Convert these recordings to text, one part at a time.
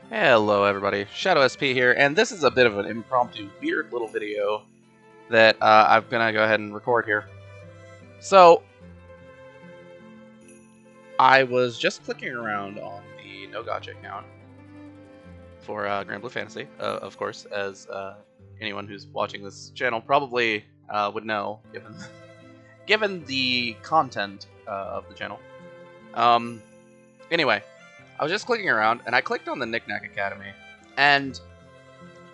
Hello everybody, Shadow SP here, and this is a bit of an impromptu, weird little video that I'm gonna go ahead and record here. So, I was just clicking around on the No Gotcha account for Granblue Fantasy, of course, as anyone who's watching this channel probably would know, given the content of the channel. Anyway, I was just clicking around, and I clicked on the Knickknack Academy, and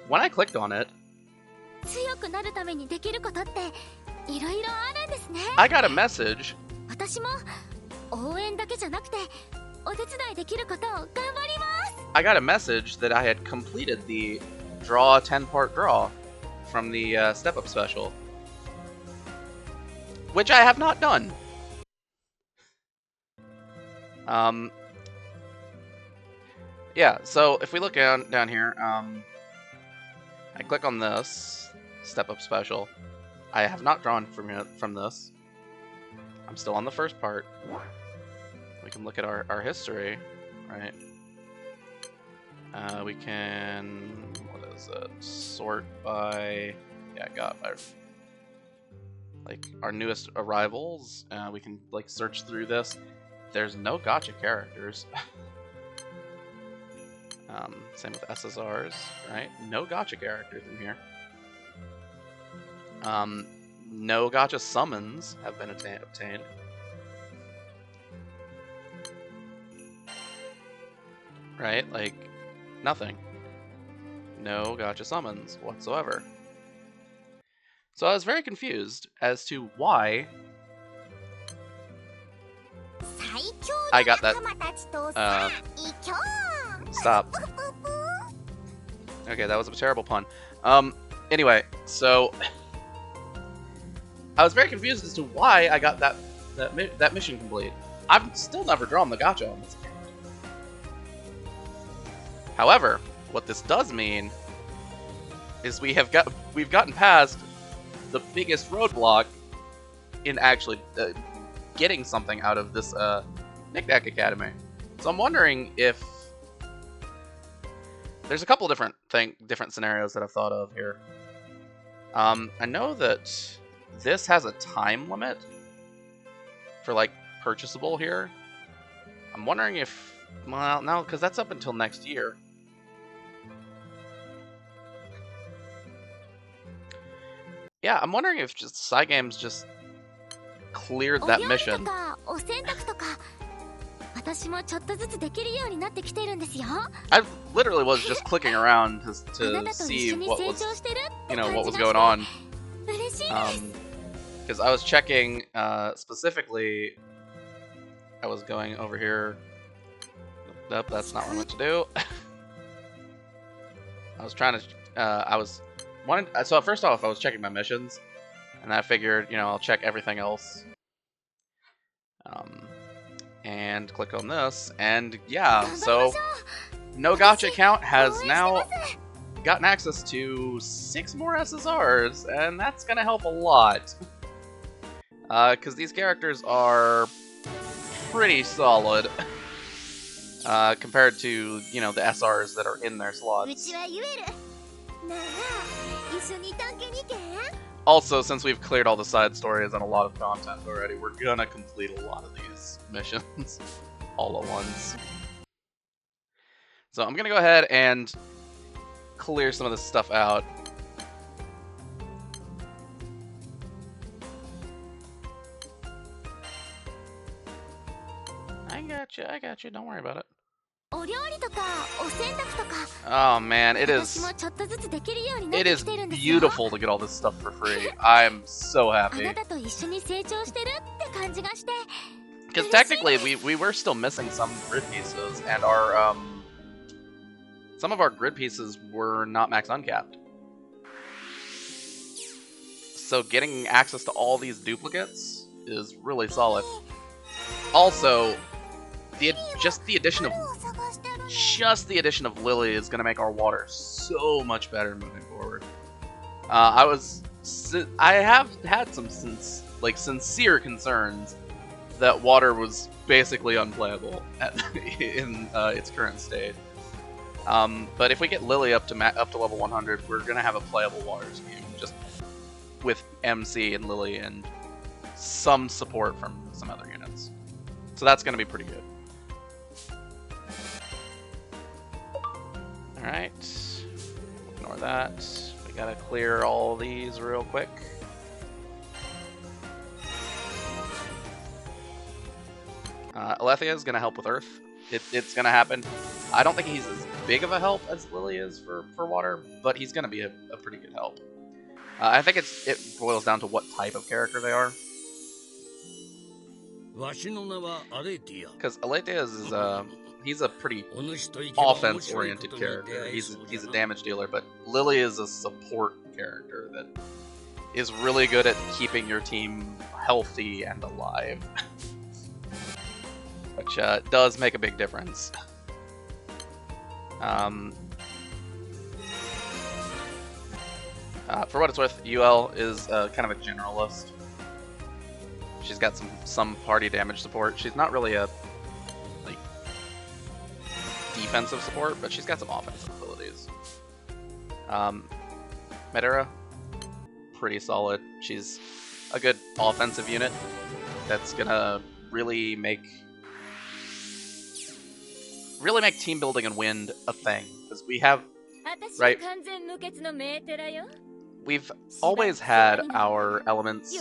when I clicked on it, I got a message. I got a message that I had completed the draw 10-part draw from the step-up special, which I have not done. Yeah, so if we look down here, I click on this step-up special. I have not drawn from this. I'm still on the first part. We can look at our history, right? We can, what is it? Sort by, yeah, got by, like, our newest arrivals. We can, like, search through this. There's no gotcha characters. Same with SSRs, right? No gotcha characters in here. No gotcha summons have been obtained. Right? Like, nothing. No gotcha summons whatsoever. So I was very confused as to why I got that. Stop. Okay, that was a terrible pun. Anyway, so I was very confused as to why I got that mission complete. I've still never drawn the gotcha on this account. However, what this does mean is we've gotten past the biggest roadblock in actually getting something out of this Knickknack Academy. So I'm wondering if there's a couple different scenarios that I've thought of here. I know that this has a time limit for, like, purchasable here. I'm wondering if, well, no, because that's up until next year. Yeah, I'm wondering if just Cygames just cleared that mission. I literally was just clicking around to see what was going on. Because I was checking specifically. I was going over here. Nope, that's not what I meant to do. I was trying to. So first off, I was checking my missions, and I figured, I'll check everything else. And click on this, and yeah, so No Gotcha account has now gotten access to 6 more SSRs, and that's gonna help a lot. Because these characters are pretty solid compared to, the SRs that are in their slots. Also, since we've cleared all the side stories and a lot of content already, we're gonna complete a lot of these missions all at once. So I'm gonna go ahead and clear some of this stuff out. I got you, don't worry about it. Oh man, it is beautiful to get all this stuff for free. I'm so happy. Because technically, we were still missing some grid pieces, and our some of our grid pieces were not max uncapped. So getting access to all these duplicates is really solid. Also, just the addition of Lily is going to make our water so much better moving forward. I have had some sincere concerns that water was basically unplayable in its current state. But if we get Lily up to level 100, we're gonna have a playable water team, just with MC and Lily and some support from some other units. So that's gonna be pretty good. All right, ignore that. We gotta clear all these real quick. Alethea is gonna help with Earth. It's gonna happen. I don't think he's as big of a help as Lily is for water, but he's gonna be a pretty good help. I think it boils down to what type of character they are. Because Alethea is he's a pretty offense-oriented character. He's a damage dealer, but Lily is a support character that is really good at keeping your team healthy and alive, which does make a big difference. For what it's worth, UL is kind of a generalist. She's got some party damage support. She's not really a like defensive support, but she's got some offensive abilities. Medera, pretty solid. She's a good offensive unit that's gonna really make team building and wind a thing, because we have, right, we've always had our elements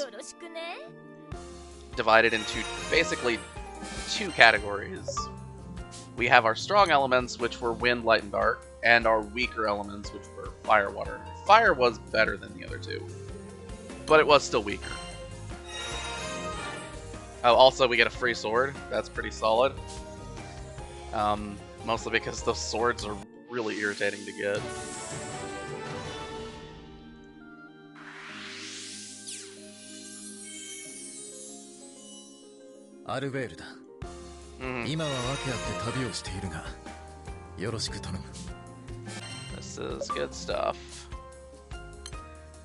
divided into basically two categories. We have our strong elements, which were wind, light, and dark, and our weaker elements, which were fire, water. Fire was better than the other two, but it was still weaker. Oh, also we get a free sword. That's pretty solid. Mostly because those swords are really irritating to get. This is good stuff.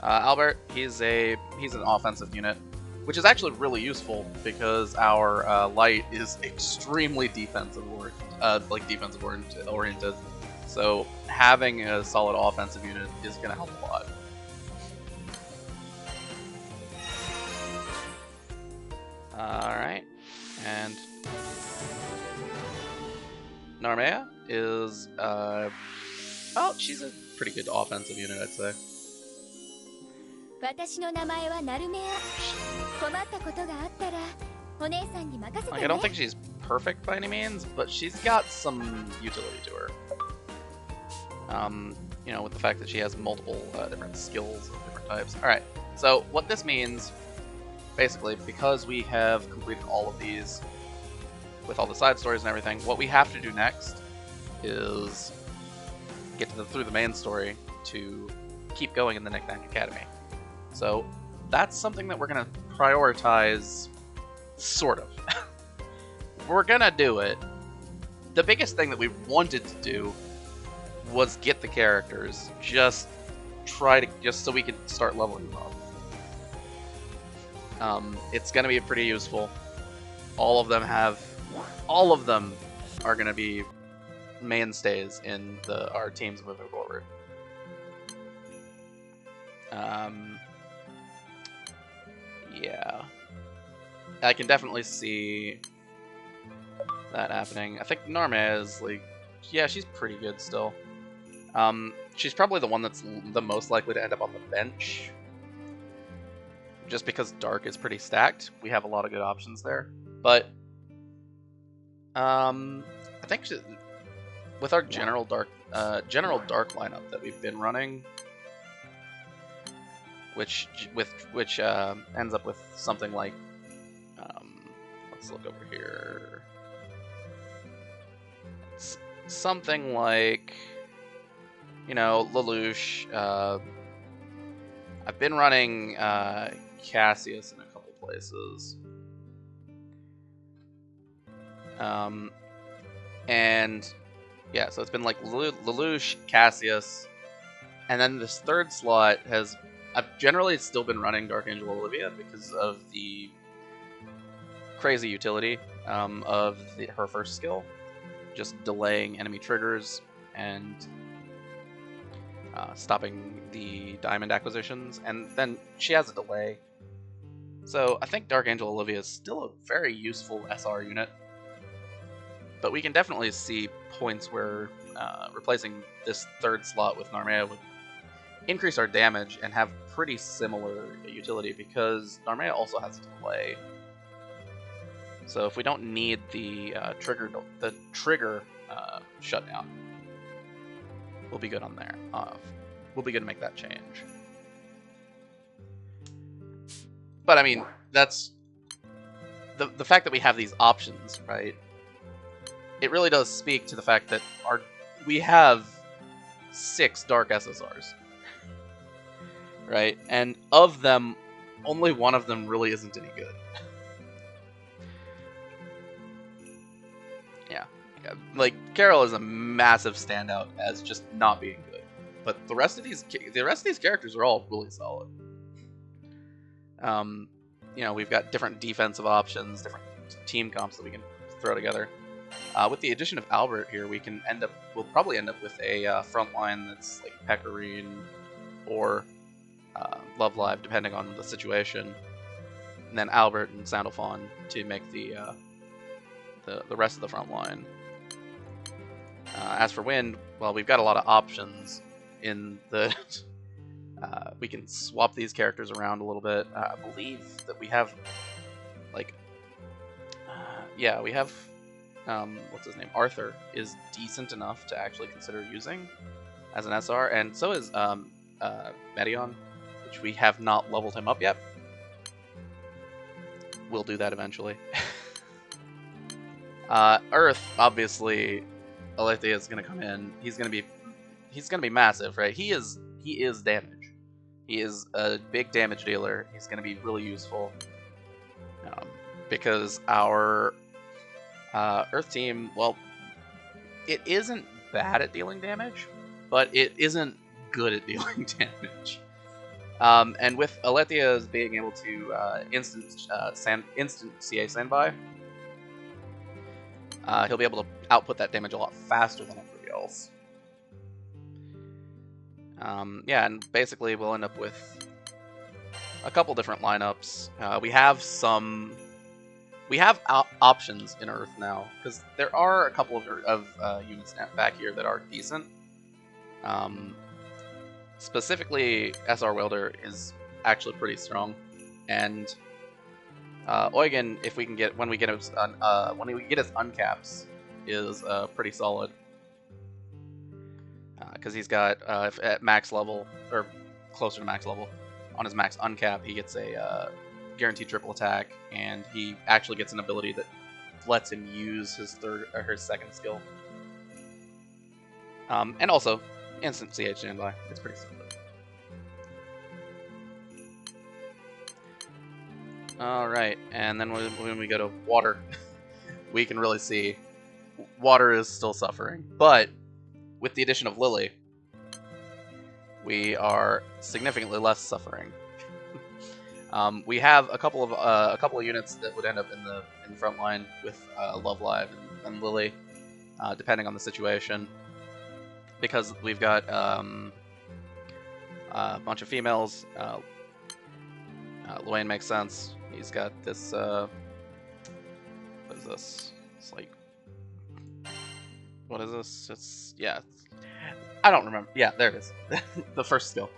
Albert, he's an offensive unit, which is actually really useful because our light is extremely defensive oriented. So having a solid offensive unit is going to help a lot. All right, and Narmea is oh, she's a pretty good offensive unit, I'd say. Like, I don't think she's perfect by any means, but she's got some utility to her. You know, with the fact that she has multiple different skills of different types. Alright, so what this means, basically, because we have completed all of these with all the side stories and everything, what we have to do next is get through the main story to keep going in the Knickknack Academy. So that's something that we're going to prioritize, sort of. We're going to do it. The biggest thing that we wanted to do was get the characters, just so we could start leveling them up. It's going to be pretty useful. All of them are going to be mainstays in our teams moving forward. Yeah, I can definitely see that happening. I think Narmea is like, yeah, she's pretty good still. She's probably the one that's the most likely to end up on the bench, just because Dark is pretty stacked. We have a lot of good options there, but I think with our general dark lineup that we've been running, which ends up with something like, let's look over here, something like, you know, Lelouch. I've been running Cassius in a couple places, and yeah, so it's been like Lelouch, Cassius, and then this third slot I've generally still been running Dark Angel Olivia because of the crazy utility of her first skill, just delaying enemy triggers and stopping the diamond acquisitions, and then she has a delay. So I think Dark Angel Olivia is still a very useful SR unit, but we can definitely see points where replacing this third slot with Narmea would increase our damage and have pretty similar utility, because Narmea also has a delay. So if we don't need the trigger shutdown, we'll be good on there. We'll be good to make that change. But I mean, that's the fact that we have these options, right? It really does speak to the fact that we have 6 Dark SSRs, right? And of them, only one of them really isn't any good. Yeah, like Carol is a massive standout as just not being good, but the rest of these characters are all really solid. You know, we've got different defensive options, different team comps that we can throw together. With the addition of Albert here, we'll probably end up with a front line that's like Pecorine or Love Live, depending on the situation, and then Albert and Sandalphon to make the rest of the front line. As for Wind, well, we've got a lot of options in the. We can swap these characters around a little bit. I believe that we have, like, yeah, we have, what's his name? Arthur is decent enough to actually consider using as an SR, and so is Medion, which we have not leveled him up yet. We'll do that eventually. Earth, obviously, Alethea is gonna come in. He's gonna be massive, right? He is damage. He is a big damage dealer. He's going to be really useful because our Earth team, well, it isn't bad at dealing damage, but it isn't good at dealing damage. And with Alethea being able to instant CA standby, he'll be able to output that damage a lot faster than everybody else. Yeah, and basically we'll end up with a couple different lineups. We have options in Earth now, because there are a couple of units back here that are decent. Specifically, SR Welder is actually pretty strong, and Eugen, when we get his uncaps, is pretty solid. Because he's got, at max level, or closer to max level, on his max uncap, he gets a guaranteed triple attack, and he actually gets an ability that lets him use his second skill. And also, instant CH standby. It's pretty simple. Alright, and then when we go to water, we can really see water is still suffering, but with the addition of Lily, we are significantly less suffering. We have a couple of units that would end up in the front line with Love Live and Lily, depending on the situation, because we've got a bunch of females. Luane makes sense. He's got this. What is this? It's like. What is this? I don't remember. Yeah, there it is. The first skill.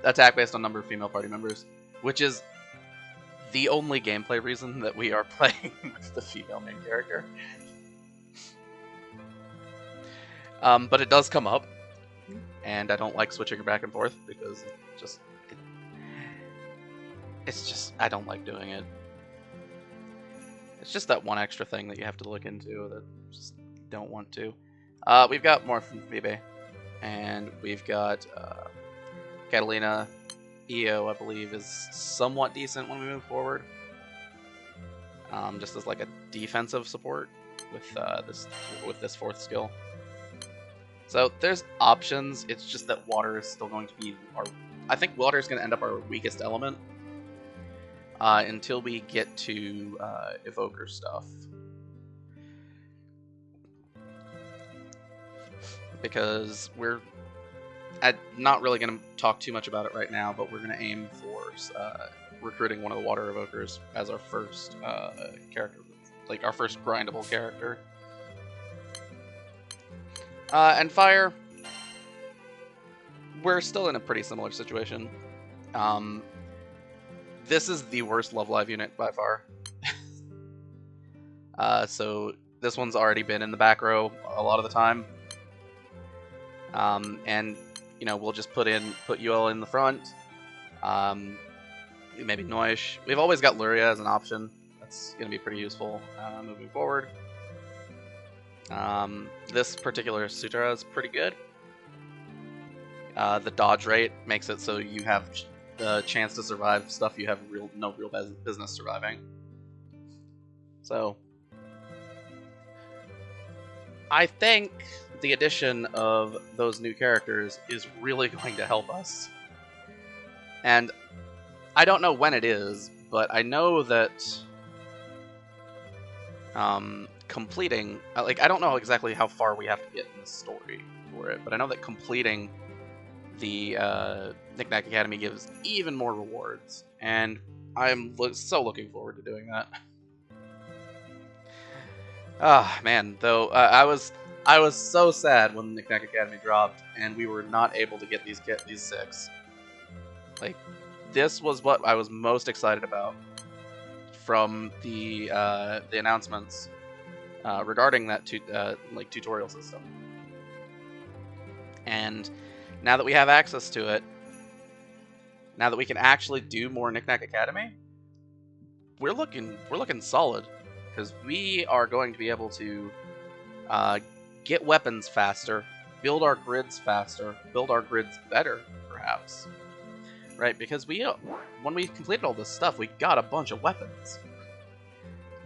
Attack based on number of female party members, which is the only gameplay reason that we are playing with the female main character. But it does come up, and I don't like switching her back and forth because it's just I don't like doing it. It's just that one extra thing that you have to look into that I just don't want to. We've got more from Vibe, and we've got Catalina. EO, I believe, is somewhat decent when we move forward. Just as like a defensive support with this fourth skill. So there's options. It's just that water is still going to be I think water is going to end up our weakest element until we get to evoker stuff. because we're not really going to talk too much about it right now, but we're going to aim for recruiting one of the water evokers as our first character, like our first grindable character. And fire, we're still in a pretty similar situation. This is the worst Love Live unit by far. So this one's already been in the back row a lot of the time. And you know, we'll just put UL in the front. Maybe Noish. We've always got Luria as an option. That's going to be pretty useful moving forward. This particular Sutra is pretty good. The dodge rate makes it so you have the chance to survive stuff you have no real business surviving. So I think the addition of those new characters is really going to help us. And I don't know when it is, but I know that completing, like, I don't know exactly how far we have to get in the story for it, but I know that completing the Knickknack Academy gives even more rewards, and I'm so looking forward to doing that. Ah, man, though, I was so sad when the Knickknack Academy dropped, and we were not able to get these 6. Like, this was what I was most excited about from the announcements regarding that like tutorial system. And now that we have access to it, now that we can actually do more Knickknack Academy, we're looking solid, because we are going to be able to get weapons faster, build our grids faster, build our grids better, perhaps. Right? Because when we completed all this stuff, we got a bunch of weapons.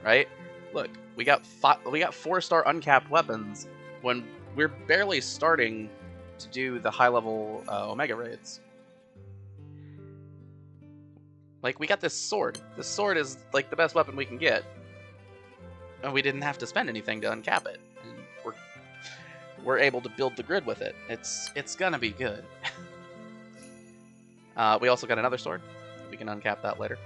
Right? Look, we got 4-star uncapped weapons when we're barely starting to do the high-level Omega raids. Like, we got this sword. This sword is like the best weapon we can get, and we didn't have to spend anything to uncap it. And we're able to build the grid with it. It's gonna be good. We also got another sword. We can uncap that later.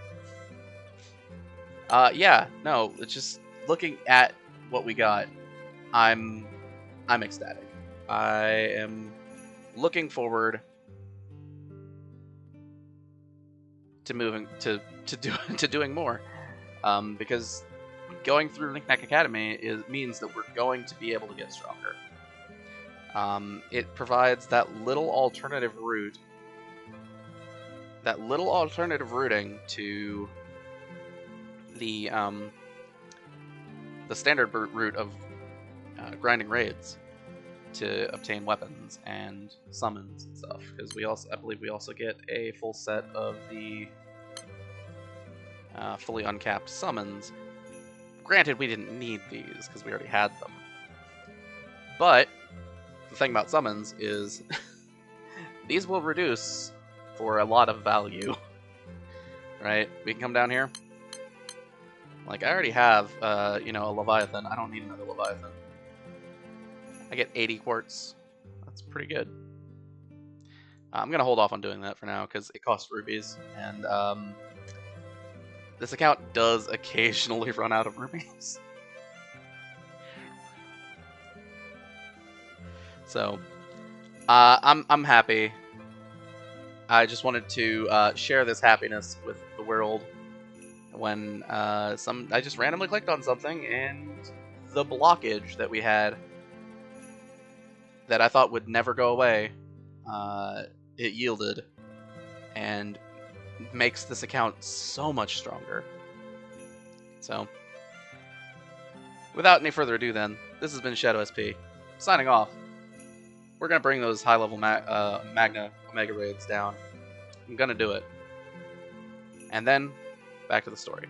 Yeah, no, it's just looking at what we got, I'm ecstatic. I am looking forward to moving to doing more, because going through Knickknack Academy means that we're going to be able to get stronger. It provides that little alternative route. That little alternative routing to the standard route of grinding raids to obtain weapons and summons and stuff. Because I believe we also get a full set of the fully uncapped summons. Granted, we didn't need these because we already had them. But the thing about summons is these will reduce for a lot of value. Right? We can come down here. Like, I already have, you know, a Leviathan. I don't need another Leviathan. I get 80 quartz. That's pretty good. I'm going to hold off on doing that for now, because it costs rubies. And this account does occasionally run out of rubies. So, I'm happy. I just wanted to share this happiness with the world when I just randomly clicked on something, and the blockage that we had that I thought would never go away, it yielded, and makes this account so much stronger. So, without any further ado then, this has been Shadow SP, signing off. We're going to bring those high-level Magna Omega raids down. I'm going to do it. And then, back to the story.